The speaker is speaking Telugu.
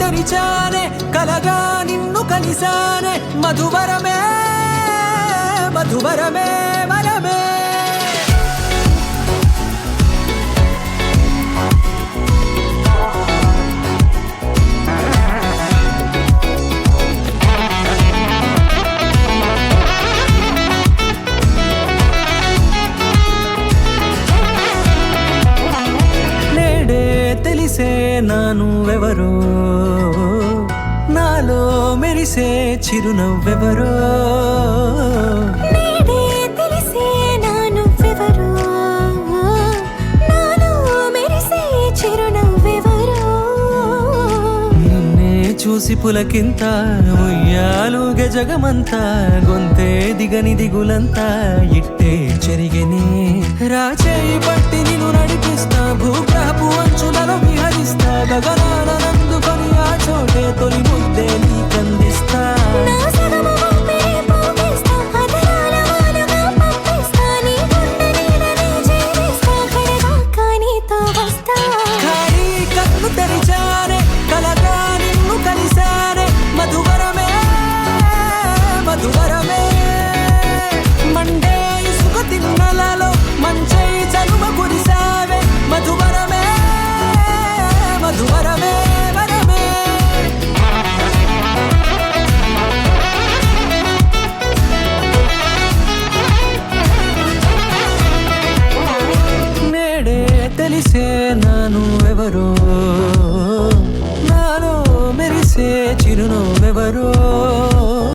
తెరిచానే కలగా నిన్ను కలిసానే మధువరమే మధువరమే వరమే తెలిసే నానువెవరో నాలో మెరిసే చిరునవ్వెవరో నేడే తెలిసే నానువెవరో నాలో మెరిసే చిరునవ్వెవరో నిన్నే చూసి పులకింత ఉయ్యాలుగే జగమంతా గొంతే దిగని దిగులంతా ఇట్టే చెరిగెనే రాచేయి పట్టి నిన్ను నడిపిస్తా భూగ్రహపు అంచులలో విహరిస్తా గగనానందుకొని ఆ చోటే తొలి ముద్దే నీకన్నా